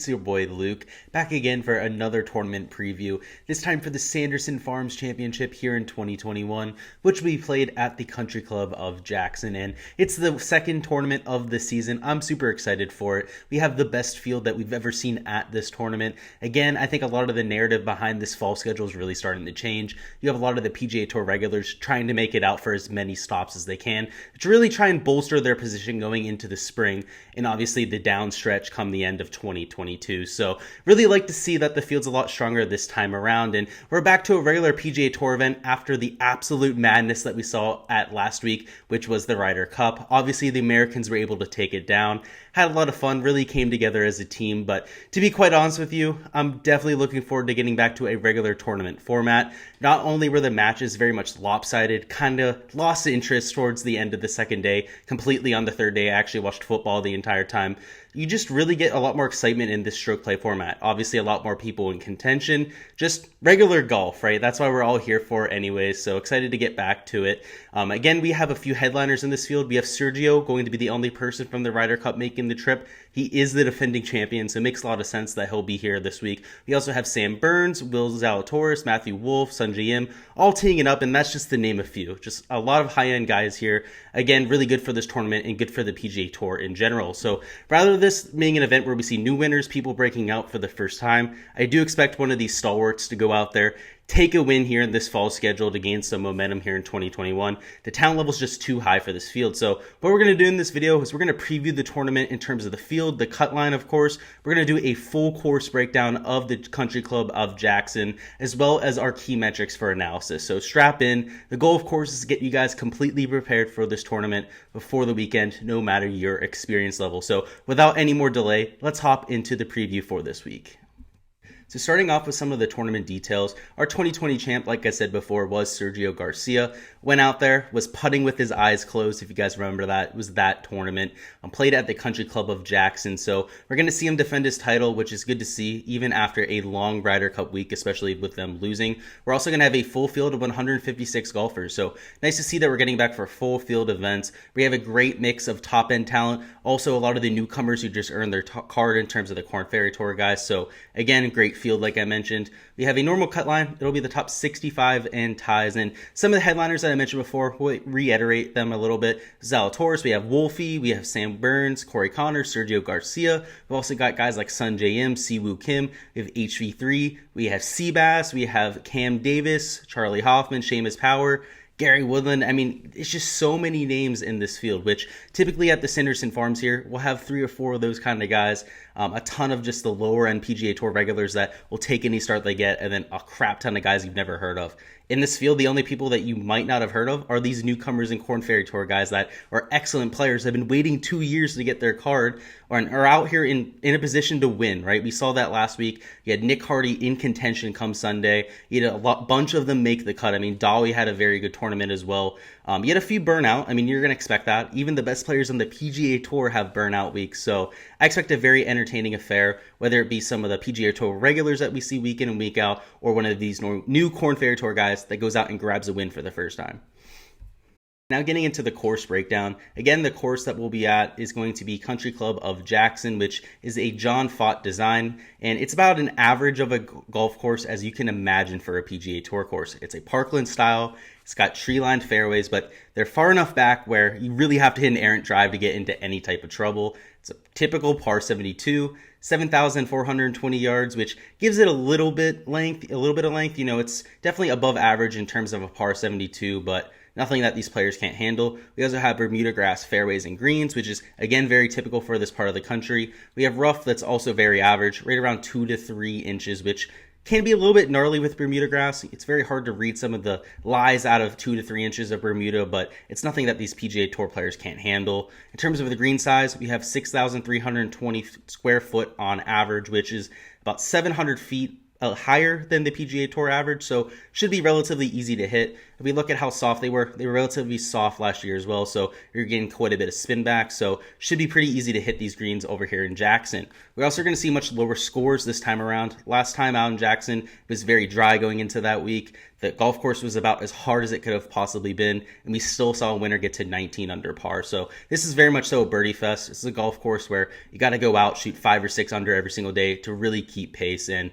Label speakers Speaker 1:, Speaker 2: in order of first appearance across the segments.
Speaker 1: It's your boy Luke, back again for another tournament preview, this time for the Sanderson Farms Championship here in 2021, which we played at the Country Club of Jackson, and it's the second tournament of the season. I'm super excited for it. We have the best field that we've ever seen at this tournament. Again, I think a lot of the narrative behind this fall schedule is really starting to change. You have a lot of the PGA Tour regulars trying to make it out for as many stops as they can to really try and bolster their position going into the spring, and obviously the down stretch come the end of 2022. So really like to see that the field's a lot stronger this time around, and we're back to a regular PGA Tour event after the absolute madness that we saw at last week, which was the Ryder Cup. Obviously the Americans were able to take it down, had a lot of fun, really came together as a team, but to be quite honest with you, I'm definitely looking forward to getting back to a regular tournament format. Not only were the matches very much lopsided, kind of lost interest towards the end of the second day, completely on the third day. I actually watched football the entire time. You just really get a lot more excitement in this stroke play format. Obviously a lot more people in contention, just regular golf, right? That's why we're all here for anyways, so excited to get back to it. Again, we have a few headliners in this field. We have Sergio going to be the only person from the Ryder Cup making the trip. He is the defending champion, so it makes a lot of sense that he'll be here this week. We also have Sam Burns, Will Zalatoris, Matthew Wolff, Sungjae Im, all teeing it up, and that's just to name a few. Just a lot of high-end guys here. Again, really good for this tournament and good for the PGA Tour in general. So rather than this being an event where we see new winners, people breaking out for the first time, I do expect one of these stalwarts to go out there, take a win here in this fall schedule to gain some momentum here in 2021. The talent level is just too high for this field. So what we're going to do in this video is we're going to preview the tournament in terms of the field, the cut line, of course. We're going to do a full course breakdown of the Country Club of Jackson, as well as our key metrics for analysis. So strap in. The goal, of course, is to get you guys completely prepared for this tournament before the weekend, no matter your experience level. So without any more delay, let's hop into the preview for this week. So starting off with some of the tournament details, our 2020 champ, like I said before, was Sergio Garcia. Went out there, was putting with his eyes closed, if you guys remember that. It was that tournament. Played at the Country Club of Jackson, so we're going to see him defend his title, which is good to see, even after a long Ryder Cup week, especially with them losing. We're also going to have a full field of 156 golfers, so nice to see that we're getting back for full field events. We have a great mix of top-end talent, also a lot of the newcomers who just earned their card in terms of the Korn Ferry Tour guys, so again, great field like I mentioned. We have a normal cut line. It'll be the top 65 and ties, and some of the headliners that I mentioned before, we'll reiterate them a little bit. Zalatoris, we have Wolfie, we have Sam Burns, Corey Connors, Sergio Garcia. We've also got guys like Sungjae Im, Siwoo Kim, we have HV3, we have Seabass, we have Cam Davis, Charlie Hoffman, Seamus Power, Gary Woodland. I mean, it's just so many names in this field, which typically at the Sanderson Farms here, we'll have 3 or 4 of those kind of guys. A ton of just the lower end PGA Tour regulars that will take any start they get, and then a crap ton of guys you've never heard of. In this field, the only people that you might not have heard of are these newcomers and Korn Ferry Tour guys that are excellent players, have been waiting 2 years to get their card, or are out here in a position to win, right? We saw that last week. You had Nick Hardy in contention come Sunday. You had a bunch of them make the cut. I mean, Dolly had a very good tournament as well. You had a few burnout. I mean, you're going to expect that. Even the best players on the PGA Tour have burnout weeks. So I expect a very entertaining affair, whether it be some of the PGA Tour regulars that we see week in and week out, or one of these new Korn Ferry Tour guys that goes out and grabs a win for the first time. Now getting into the course breakdown, again, the course that we'll be at is going to be Country Club of Jackson, which is a John Fott design, and it's about an average of a golf course as you can imagine for a PGA Tour course. It's a parkland style, it's got tree-lined fairways, but they're far enough back where you really have to hit an errant drive to get into any type of trouble. It's a typical par 72, 7,420 yards, which gives it a little bit of length. You know, it's definitely above average in terms of a par 72, but nothing that these players can't handle. We also have Bermuda grass fairways and greens, which is, again, very typical for this part of the country. We have rough that's also very average, right around 2 to 3 inches, which can be a little bit gnarly with Bermuda grass. It's very hard to read some of the lies out of 2 to 3 inches of Bermuda, but it's nothing that these PGA Tour players can't handle. In terms of the green size, we have 6,320 square foot on average, which is about 700 feet higher than the PGA Tour average, so should be relatively easy to hit. if we look at how soft they were relatively soft last year as well, so you're getting quite a bit of spin back, so should be pretty easy to hit these greens over here in Jackson. We're also going to see much lower scores this time around. Last time out in Jackson, it was very dry going into that week. The golf course was about as hard as it could have possibly been, and we still saw a winner get to 19 under par. So this is very much so a birdie fest. This is a golf course where you got to go out, shoot 5 or 6 under every single day to really keep pace. And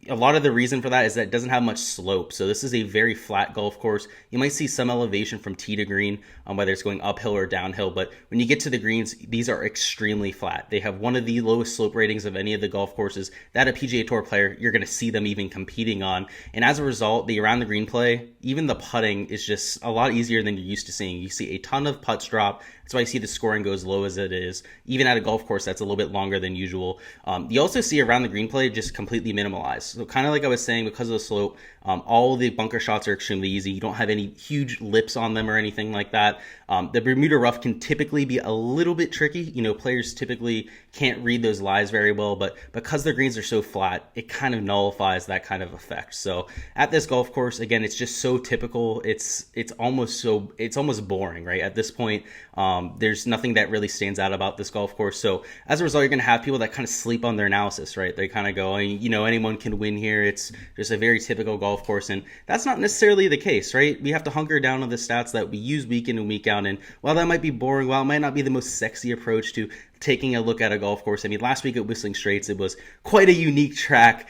Speaker 1: a lot of the reason for that is that it doesn't have much slope. So this is a very flat golf course. You might see some elevation from tee to green, whether it's going uphill or downhill. But when you get to the greens, these are extremely flat. They have one of the lowest slope ratings of any of the golf courses that a PGA Tour player, you're going to see them even competing on. And as a result, the around the green play, even the putting is just a lot easier than you're used to seeing. You see a ton of putts drop. That's why you see the scoring go as low as it is. Even at a golf course that's a little bit longer than usual. You also see around the green play just completely minimalized. So kind of like I was saying, because of the slope, all the bunker shots are extremely easy. You don't have any huge lips on them or anything like that. The Bermuda rough can typically be a little bit tricky. You know, players typically can't read those lies very well, but because the greens are so flat, it kind of nullifies that kind of effect. So at this golf course, again, it's just so typical. It's almost boring, right? At this point, there's nothing that really stands out about this golf course. So as a result, you're going to have people that kind of sleep on their analysis, right? They kind of go, you know, anyone can win here. It's just a very typical golf course, and that's not necessarily the case, right? We have to hunker down on the stats that we use week in and week out, and while that might be boring, while it might not be the most sexy approach to taking a look at a golf course. I mean, last week at Whistling Straits, it was quite a unique track.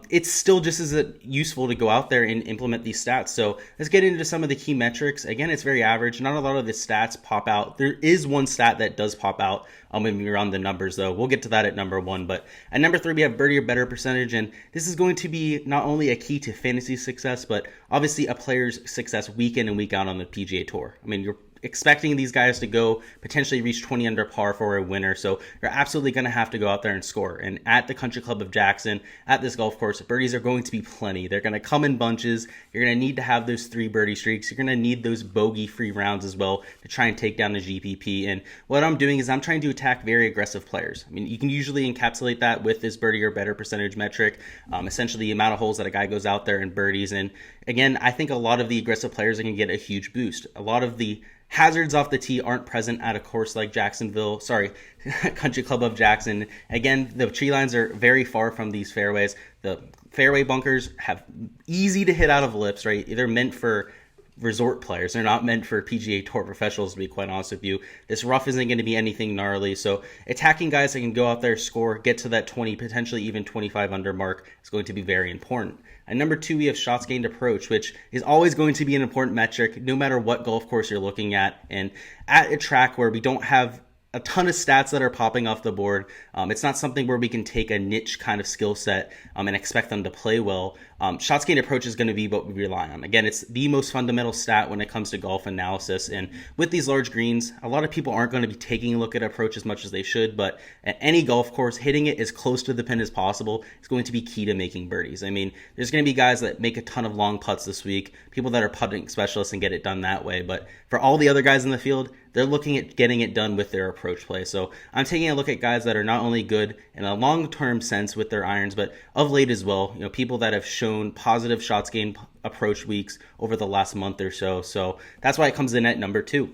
Speaker 1: It's still just as useful to go out there and implement these stats. So let's get into some of the key metrics. Again, it's very average. Not a lot of the stats pop out. There is one stat that does pop out when we run the numbers, though. We'll get to that at number 1. But at number 3, we have birdie or better percentage. And this is going to be not only a key to fantasy success, but obviously a player's success week in and week out on the PGA Tour. I mean, you're expecting these guys to go potentially reach 20 under par for a winner, so you're absolutely going to have to go out there and score. And at the Country Club of Jackson, at this golf course, birdies are going to be plenty. They're going to come in bunches. You're going to need to have those 3 birdie streaks. You're going to need those bogey-free rounds as well to try and take down the GPP. And what I'm doing is I'm trying to attack very aggressive players. I mean, you can usually encapsulate that with this birdie or better percentage metric, essentially the amount of holes that a guy goes out there and birdies. And again, I think a lot of the aggressive players are going to get a huge boost. A lot of the hazards off the tee aren't present at a course like Country Club of Jackson. Again, the tree lines are very far from these fairways. The fairway bunkers have easy to hit out of lips, right? They're meant for resort players. They're not meant for PGA Tour professionals, to be quite honest with you. This rough isn't going to be anything gnarly, so attacking guys that can go out there, score, get to that 20, potentially even 25 under mark is going to be very important. And number 2, we have shots gained approach, which is always going to be an important metric no matter what golf course you're looking at. And at a track where we don't have a ton of stats that are popping off the board, it's not something where we can take a niche kind of skill set and expect them to play well. Shots gained approach is going to be what we rely on. Again, it's the most fundamental stat when it comes to golf analysis. And with these large greens, a lot of people aren't going to be taking a look at approach as much as they should. But at any golf course, hitting it as close to the pin as possible is going to be key to making birdies. I mean, there's going to be guys that make a ton of long putts this week, people that are putting specialists and get it done that way. But for all the other guys in the field, they're looking at getting it done with their approach play. So I'm taking a look at guys that are not only good in a long-term sense with their irons, but of late as well, you know, people that have shown positive shots gained approach weeks over the last month or so. So that's why it comes in at number 2.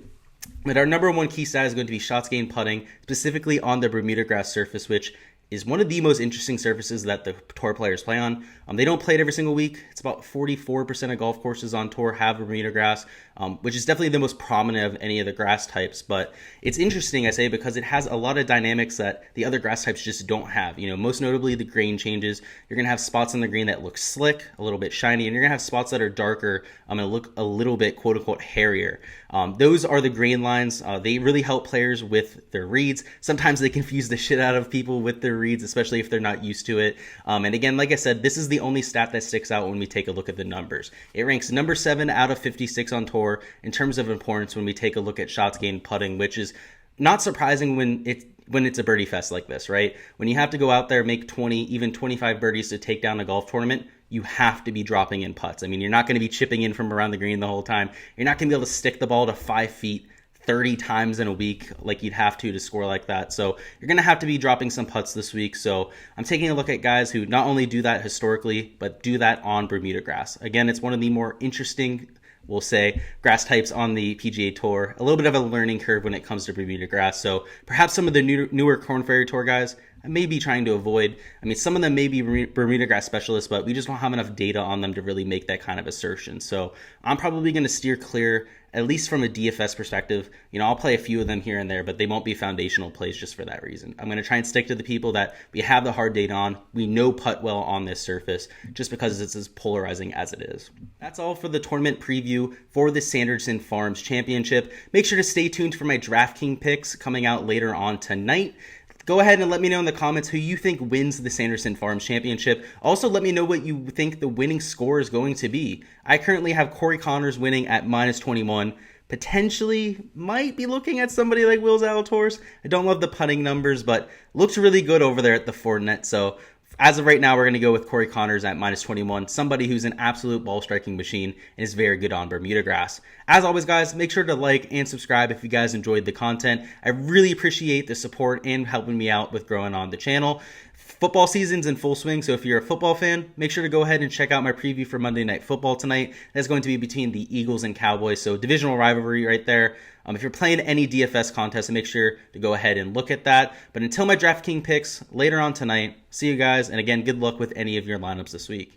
Speaker 1: But our number 1 key stat is going to be shots gained putting, specifically on the Bermuda grass surface, which is one of the most interesting surfaces that the tour players play on. They don't play it every single week. It's about 44% of golf courses on tour have Bermuda grass, which is definitely the most prominent of any of the grass types. But it's interesting, I say, because it has a lot of dynamics that the other grass types just don't have. You know, most notably the grain changes. You're going to have spots on the green that look slick, a little bit shiny, and you're going to have spots that are darker and look a little bit quote-unquote hairier. Those are the grain lines. They really help players with their reads. Sometimes they confuse the shit out of people with their reads, especially if they're not used to it. And again, like I said, this is the only stat that sticks out when we take a look at the numbers. It ranks number 7 out of 56 on tour in terms of importance when we take a look at shots gained putting, which is not surprising when it's a birdie fest like this, right? When you have to go out there, make 20, even 25 birdies to take down a golf tournament, you have to be dropping in putts. I mean, you're not going to be chipping in from around the green the whole time. You're not going to be able to stick the ball to 5 feet 30 times in a week like you'd have to score like that. So you're going to have to be dropping some putts this week. So I'm taking a look at guys who not only do that historically, but do that on Bermuda grass. Again, it's one of the more interesting we'll say, grass types on the PGA Tour. A little bit of a learning curve when it comes to Bermuda grass. So perhaps some of the newer Korn Ferry Tour guys I may be trying to avoid. I mean, some of them may be Bermuda grass specialists, but we just don't have enough data on them to really make that kind of assertion. So I'm probably going to steer clear, at least from a DFS perspective. I'll play a few of them here and there, but they won't be foundational plays just for that reason. I'm going to try and stick to the people that we have the hard data on. We know putt well on this surface just because it's as polarizing as it is. That's all for the tournament preview for the Sanderson Farms Championship. Make sure to stay tuned for my Draftkings picks coming out later on tonight. Go ahead and let me know in the comments who you think wins the Sanderson Farms Championship. Also, let me know what you think the winning score is going to be. I currently have Corey Connors winning at -21. Potentially might be looking at somebody like Will Zalatoris. I don't love the putting numbers, but looks really good over there at the Fortinet. So as of right now, we're going to go with Corey Connors at -21, somebody who's an absolute ball striking machine and is very good on Bermuda grass. As always, guys, make sure to like and subscribe if you guys enjoyed the content. I really appreciate the support and helping me out with growing on the channel. Football season's in full swing, so if you're a football fan, make sure to go ahead and check out my preview for Monday Night Football tonight. That's going to be between the Eagles and Cowboys, so divisional rivalry right there. If you're playing any DFS contest, make sure to go ahead and look at that. But until my DraftKings picks later on tonight, see you guys, and again, good luck with any of your lineups this week.